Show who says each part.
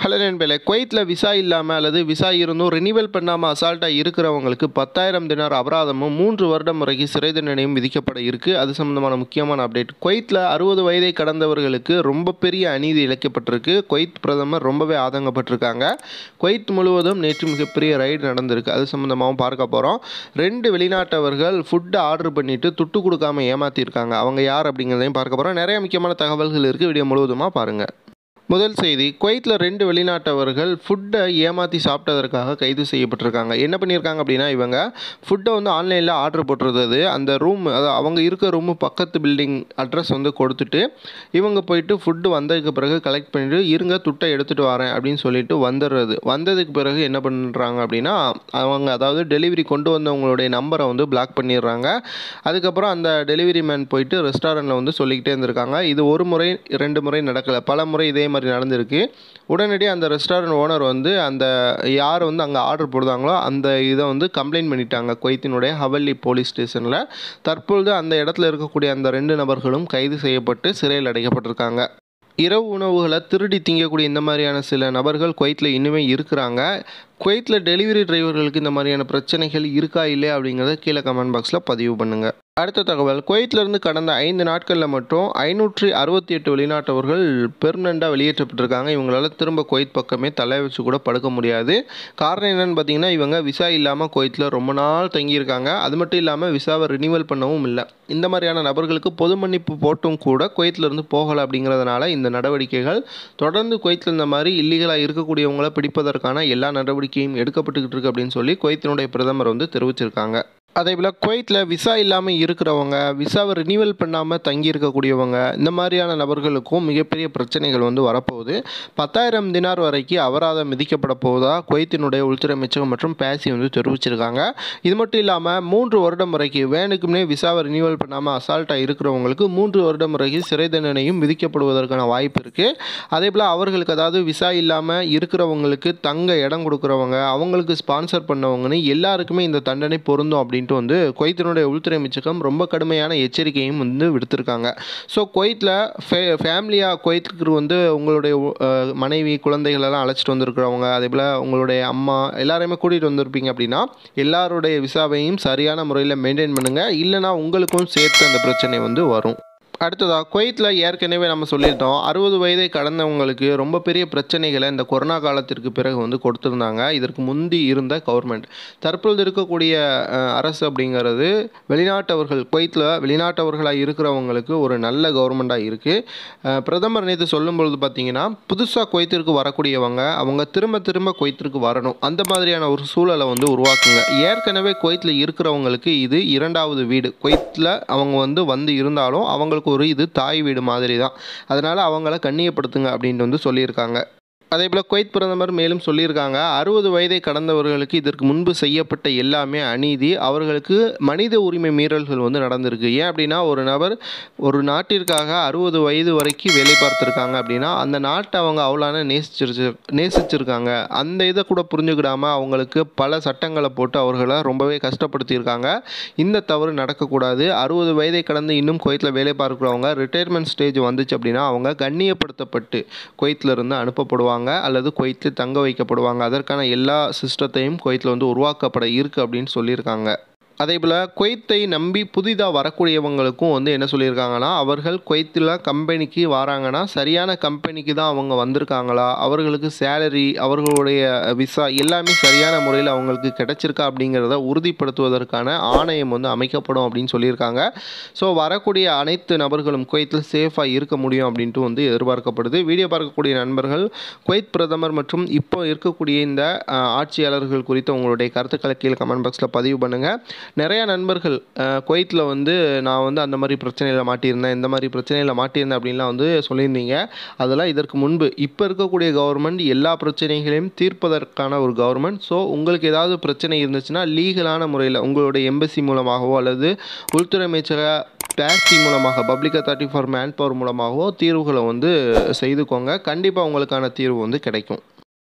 Speaker 1: Hello நண்பர்களே, குவைத்தில் visa இல்லாமல் அல்லது விசா இருந்தும் ரினிவல் பண்ணாமல் அசால்ட்டாக இருக்கிறவங்களுக்கு 10,000 தினார் அபராதமும் 3 வருடம் வரைக்கும் சிறை தண்டனையும் விதிக்கப்பட இருக்குது. அது சம்பந்தமான முக்கியமான அப்டேட். குவைத்தில் 60 வயதை கடந்தவர்களுக்கு ரொம்ப பெரிய அநீதி இழைக்கப்பட்டிருக்கு. குவைத் பிரதமர் ரொம்பவே ஆதங்கப்பட்டிருக்காங்க. குவைத் முழுவதும் நேற்று மிகப்பெரிய ரைடு நடந்திருக்கு. அது சம்மந்தமாகவும் பார்க்க போகிறோம். 2 வெளிநாட்டவர்கள் ஃபுட்டு ஆர்டர் பண்ணிவிட்டு துட்டு கொடுக்காமல் ஏமாற்றிருக்காங்க. அவங்க யார் அப்படிங்கிறதையும் பார்க்க போகிறோம். நிறைய முக்கியமான தகவல்கள் இருக்குது. வீடியோ முழுவதுமாக பாருங்கள். முதல் செய்தி, குவைத்தில் 2 வெளிநாட்டவர்கள் ஃபுட்டை ஏமாற்றி சாப்பிட்டதற்காக கைது செய்யப்பட்டிருக்காங்க. என்ன பண்ணியிருக்காங்க அப்படின்னா, இவங்க ஃபுட்டை ஆன்லைனில் ஆர்டர் போட்டுருந்தது. அந்த ரூம், அதாவது அவங்க இருக்க ரூமு பக்கத்து பில்டிங் அட்ரஸ் கொடுத்துட்டு இவங்க போயிட்டு ஃபுட்டு வந்ததுக்கு பிறகு கலெக்ட் பண்ணிவிட்டு இருங்க துட்டை எடுத்துகிட்டு வரேன் அப்படின்னு சொல்லிட்டு வந்துடுறது. வந்ததுக்கு பிறகு என்ன பண்ணுறாங்க அப்படின்னா, அவங்க அதாவது டெலிவரி கொண்டு வந்தவங்களுடைய நம்பரை பிளாக் பண்ணிடுறாங்க. அதுக்கப்புறம் அந்த டெலிவரி மேன் போயிட்டு ரெஸ்டாரண்ட்டில் சொல்லிக்கிட்டே இருந்திருக்காங்க. இது ஒரு முறை 2 முறை நடக்கலை, பல முறை இதே மாதிரி நடந்திருக்கு. உடனடியாக அந்த ரெஸ்டாரண்ட் ஓனர் அந்த யார் அங்கே ஆர்டர் போடுறாங்களோ அந்த இதை கம்ப்ளைண்ட் பண்ணிட்டாங்க குவைத்தினுடைய ஹவல்லி போலீஸ் ஸ்டேஷனில். தற்பொழுது அந்த இடத்துல இருக்கக்கூடிய அந்த 2 நபர்களும் கைது செய்யப்பட்டு சிறையில் அடைக்கப்பட்டிருக்காங்க. இரவு உணவுகளை திருடி திங்கக்கூடிய இந்த மாதிரியான சில நபர்கள் குவைத்தில் இன்னுமே இருக்கிறாங்க. குவைத்தில் டெலிவரி டிரைவர்களுக்கு இந்த மாதிரியான பிரச்சனைகள் இருக்கா இல்லையா அப்படிங்கிறத கீழே கமெண்ட் பாக்ஸில் பதிவு பண்ணுங்கள். அடுத்த தகவல், குவைத்திலிருந்து கடந்த 5 நாட்களில் மட்டும் 568 வெளிநாட்டவர்கள் பெர்மனண்டாக வெளியேற்றப்பட்டிருக்காங்க. இவங்களால திரும்ப குவைத் பக்கமே தலை வச்சு கூட படுக்க முடியாது. காரணம் என்னென்னு பார்த்தீங்கன்னா, இவங்க விசா இல்லாமல் குவைத்தில் ரொம்ப நாள் தங்கியிருக்காங்க. அது மட்டும் இல்லாமல் விசாவை ரினிவல் பண்ணவும் இல்லை. இந்த மாதிரியான நபர்களுக்கு பொது மன்னிப்பு போட்டும் கூட குவைத்திலிருந்து போகலை. அப்படிங்கிறதுனால இந்த நடவடிக்கைகள் தொடர்ந்து குவைத்தில் இந்த மாதிரி இல்லீகலாக இருக்கக்கூடியவங்களை பிடிப்பதற்கான எல்லா நடவடிக்கையும் எடுக்கப்பட்டுக்கிட்டு இருக்கு அப்படின்னு சொல்லி குவைத்தினுடைய பிரதமர் தெரிவிச்சிருக்காங்க. அதேபோல் குவைத்தில் விசா இல்லாமல் இருக்கிறவங்க, விசாவை ரினிவல் பண்ணாமல் தங்கி இருக்கக்கூடியவங்க, இந்த மாதிரியான நபர்களுக்கும் மிகப்பெரிய பிரச்சனைகள் வரப்போகுது. 10,000 தினார் வரைக்கும் அபராதம் விதிக்கப்பட போவதா குவைத்தினுடைய உள்துறை அமைச்சகம் மற்றும் பேசி தெரிவிச்சிருக்காங்க. இது மட்டும் இல்லாமல் 3 வருடம் வரைக்கும் வேணுக்குமே விசாவை ரினிவல் பண்ணாமல் அசால்ட்டாக இருக்கிறவங்களுக்கு 3 வருடம் வரைக்கும் சிறை தண்டனையும் விதிக்கப்படுவதற்கான வாய்ப்பு இருக்குது. அதேபோல் அவர்களுக்கு, அதாவது விசா இல்லாமல் இருக்கிறவங்களுக்கு தங்க இடம் கொடுக்குறவங்க, அவங்களுக்கு ஸ்பான்சர் பண்ணவங்கன்னு எல்லாருக்குமே இந்த தண்டனை பொருந்தும் அப்படின்னு குவைத்தினுடைய உள்துறை அமைச்சகம் ரொம்ப கடுமையான எச்சரிக்கையும் விடுத்திருக்காங்க. ஸோ குவைத்தில் ஃபேமிலியாக குவைத்துக்கு உங்களுடைய மனைவி குழந்தைகள் எல்லாம் அழைச்சிட்டு வந்திருக்கிறவங்க, அதே போல் உங்களுடைய அம்மா எல்லாரையுமே கூட்டிகிட்டு வந்திருப்பீங்க அப்படின்னா எல்லாருடைய விசாவையும் சரியான முறையில் மெயின்டைன் பண்ணுங்கள். இல்லைனா உங்களுக்கும் சேர்த்து அந்த பிரச்சனை வரும். அடுத்ததாக, குவைத்தில் ஏற்கனவே நம்ம சொல்லியிருந்தோம், 60 வயதை கடந்தவங்களுக்கு ரொம்ப பெரிய பிரச்சனைகளை இந்த கொரோனா காலத்திற்கு பிறகு கொடுத்துருந்தாங்க. இதற்கு முந்தி இருந்த கவர்மெண்ட். தற்பொழுது இருக்கக்கூடிய அரசு அப்படிங்கிறது வெளிநாட்டவர்கள், குவைத்தில் வெளிநாட்டவர்களாக இருக்கிறவங்களுக்கு ஒரு நல்ல கவர்மெண்ட்டாக இருக்குது. பிரதமர் நேற்று சொல்லும்பொழுது பார்த்தீங்கன்னா, புதுசாக குவைத்திற்கு வரக்கூடியவங்க அவங்க திரும்ப திரும்ப குவைத்திற்கு வரணும், அந்த மாதிரியான ஒரு சூழலை உருவாக்குங்க. ஏற்கனவே குவைத்தில் இருக்கிறவங்களுக்கு இது 2வது வீடு. குவைத்தில் அவங்க வந்து இருந்தாலும் அவங்களுக்கு இது தாய் வீடு மாதிரி தான். அதனால் அவங்கள கண்ணியப்படுத்துங்க அப்படின்னு சொல்லியிருக்காங்க. அதேபோல் குவைத் பிரதமர் மேலும் சொல்லியிருக்காங்க, 60 வயதை கடந்தவர்களுக்கு இதற்கு முன்பு செய்யப்பட்ட எல்லாமே அநீதி. அவர்களுக்கு மனித உரிமை மீறல்கள் நடந்திருக்கு. ஏன் அப்படின்னா, ஒரு நபர் ஒரு நாட்டிற்காக 60 வயது வரைக்கும் வேலை பார்த்துருக்காங்க அப்படின்னா அந்த நாட்டை அவங்க அவ்வளோன நேசிச்சிருக்காங்க. அந்த இதை கூட புரிஞ்சுக்கிடாமல் அவங்களுக்கு பல சட்டங்களை போட்டு அவர்களை ரொம்பவே கஷ்டப்படுத்தியிருக்காங்க. இந்த தவறு நடக்கக்கூடாது. 60 வயதை கடந்து இன்னும் குவைத்தில் வேலை பார்க்குறவங்க ரிட்டையர்மெண்ட் ஸ்டேஜ் வந்துச்சு அப்படின்னா அவங்க கண்ணியப்படுத்தப்பட்டு குவைத்தில் இருந்து அனுப்பப்படுவாங்க அல்லது குவைத்தில் தங்க வைக்கப்படுவாங்க. அதற்கான எல்லா சிஸ்டத்தையும் குவைத்தில் உருவாக்கப்பட இருக்குது அப்படின்னு சொல்லியிருக்காங்க. அதேபோல் குவைத்தை நம்பி புதிதாக வரக்கூடியவங்களுக்கும் என்ன சொல்லியிருக்காங்கன்னா, அவர்கள் குவைத்தில் கம்பெனிக்கு வராங்கன்னா சரியான கம்பெனிக்கு தான் அவங்க வந்திருக்காங்களா, அவர்களுக்கு சேலரி, அவர்களுடைய விசா எல்லாமே சரியான முறையில் அவங்களுக்கு கிடைச்சிருக்கா அப்படிங்கிறத உறுதிப்படுத்துவதற்கான ஆணையம் அமைக்கப்படும் அப்படின்னு சொல்லியிருக்காங்க. ஸோ வரக்கூடிய அனைத்து நபர்களும் குவைத்தில் சேஃபாக இருக்க முடியும் அப்படின்ட்டு எதிர்பார்க்கப்படுது. வீடியோ பார்க்கக்கூடிய நண்பர்கள் குவைத் பிரதமர் மற்றும் இப்போ இருக்கக்கூடிய இந்த ஆட்சியாளர்கள் குறித்து உங்களுடைய கருத்துக்களை கீழே கமெண்ட் பாக்ஸில் பதிவு பண்ணுங்கள். நிறைய நண்பர்கள் குவைத்தில் நான் அந்த மாதிரி பிரச்சனையில் மாட்டியிருந்தேன், இந்த மாதிரி பிரச்சனையில் மாட்டியிருந்தேன் அப்படின்லாம் சொல்லியிருந்தீங்க. அதெல்லாம் இதற்கு முன்பு. இப்போ இருக்கக்கூடிய கவர்மெண்ட் எல்லா பிரச்சனைகளையும் தீர்ப்பதற்கான ஒரு கவர்மெண்ட். ஸோ உங்களுக்கு ஏதாவது பிரச்சனை இருந்துச்சுன்னா லீகலான முறையில் உங்களுடைய எம்பசி மூலமாகவோ அல்லது உள்துறை அமைச்சக பேசி மூலமாக public authority for man power மூலமாகவோ தீர்வுகளை செய்துக்கோங்க. கண்டிப்பாக உங்களுக்கான தீர்வு கிடைக்கும்.